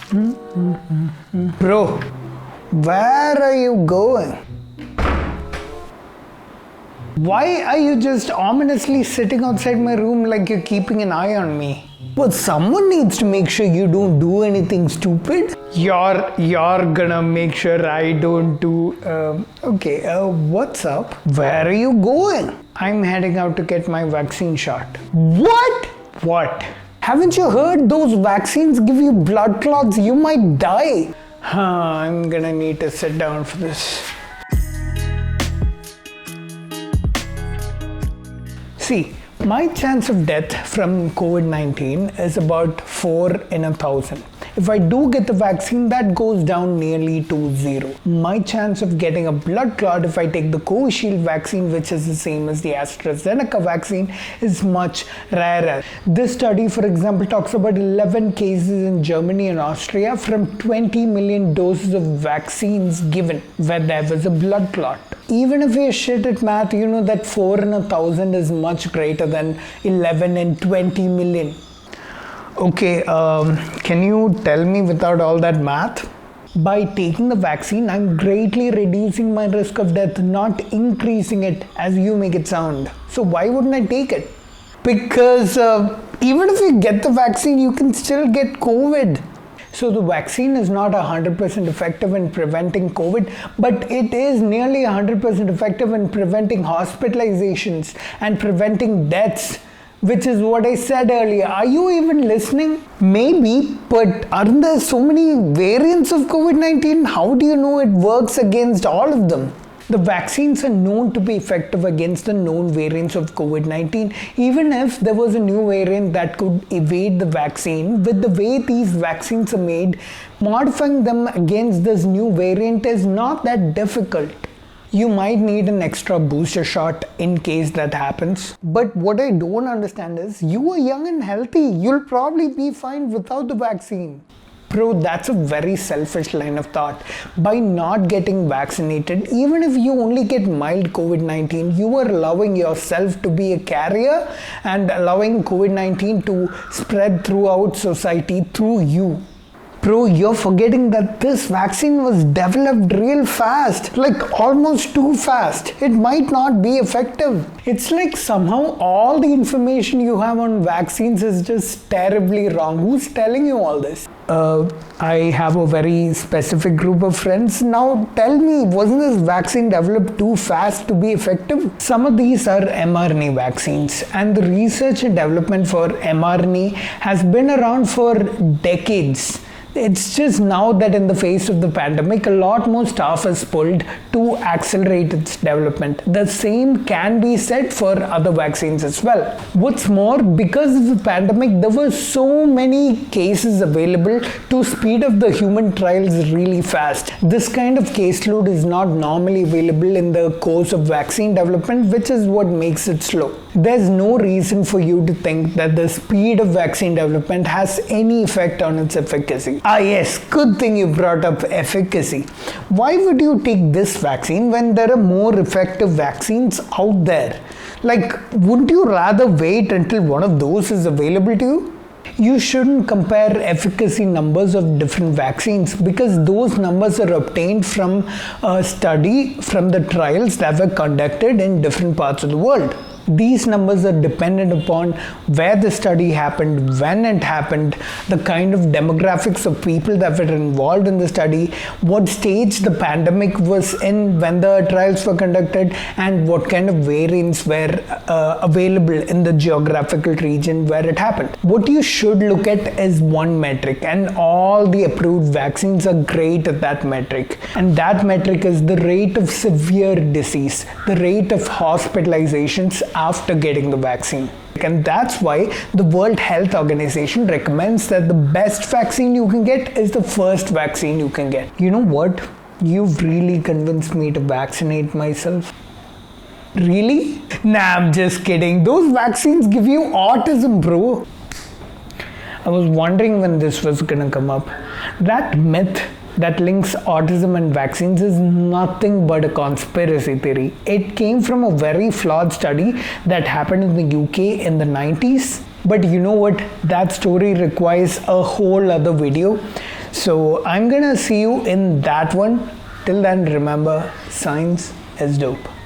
Bro, where are you going? Why are you just ominously sitting outside my room like you're keeping an eye on me? Well, someone needs to make sure you don't do anything stupid. You're gonna make sure I don't do... what's up? Where are you going? I'm heading out to get my vaccine shot. What? What? Haven't you heard those vaccines give you blood clots? You might die. I'm gonna need to sit down for this. See, my chance of death from COVID-19 is about 4 in 1,000. If I do get the vaccine, that goes down nearly to 0. My chance of getting a blood clot if I take the Shield vaccine, which is the same as the AstraZeneca vaccine, is much rarer. This study, for example, talks about 11 cases in Germany and Austria from 20 million doses of vaccines given where there was a blood clot. Even if you're shit at math, you know that 4 in 1,000 is much greater than 11 in 20 million. Okay, can you tell me without all that math? By taking the vaccine, I'm greatly reducing my risk of death, not increasing it as you make it sound. So why wouldn't I take it? Because even if you get the vaccine, you can still get COVID. So the vaccine is not 100% effective in preventing COVID, but it is nearly 100% effective in preventing hospitalizations and preventing deaths, which is what I said earlier. Are you even listening? Maybe, but aren't there so many variants of COVID-19? How do you know it works against all of them? The vaccines are known to be effective against the known variants of COVID-19. Even if there was a new variant that could evade the vaccine, with the way these vaccines are made, modifying them against this new variant is not that difficult. You might need an extra booster shot in case that happens. But what I don't understand is, you are young and healthy. You'll probably be fine without the vaccine. Bro, that's a very selfish line of thought. By not getting vaccinated, even if you only get mild COVID-19, you are allowing yourself to be a carrier and allowing COVID-19 to spread throughout society through you. Bro, you're forgetting that this vaccine was developed real fast, like almost too fast. It might not be effective. It's like somehow all the information you have on vaccines is just terribly wrong. Who's telling you all this? I have a very specific group of friends. Now tell me, wasn't this vaccine developed too fast to be effective? Some of these are mRNA vaccines, and the research and development for mRNA has been around for decades. It's just now that in the face of the pandemic, a lot more staff is pulled to accelerate its development. The same can be said for other vaccines as well. What's more, because of the pandemic, there were so many cases available to speed up the human trials really fast. This kind of caseload is not normally available in the course of vaccine development, which is what makes it slow. There's no reason for you to think that the speed of vaccine development has any effect on its efficacy. Ah yes, good thing you brought up efficacy. Why would you take this vaccine when there are more effective vaccines out there? Like, wouldn't you rather wait until one of those is available to you? You shouldn't compare efficacy numbers of different vaccines because those numbers are obtained from a study from the trials that were conducted in different parts of the world. These numbers are dependent upon where the study happened, when it happened, the kind of demographics of people that were involved in the study, what stage the pandemic was in when the trials were conducted, and what kind of variants were available in the geographical region where it happened. What you should look at is one metric, and all the approved vaccines are great at that metric. And that metric is the rate of severe disease, the rate of hospitalizations after getting the vaccine. And that's why the World Health Organization recommends that the best vaccine you can get is the first vaccine you can get. You know what? You've really convinced me to vaccinate myself. Really? Nah, I'm just kidding. Those vaccines give you autism, bro. I was wondering when this was gonna come up. That myth that links autism and vaccines is nothing but a conspiracy theory. It came from a very flawed study that happened in the UK in the 90s. But you know what? That story requires a whole other video. So I'm gonna see you in that one. Till then, remember, science is dope.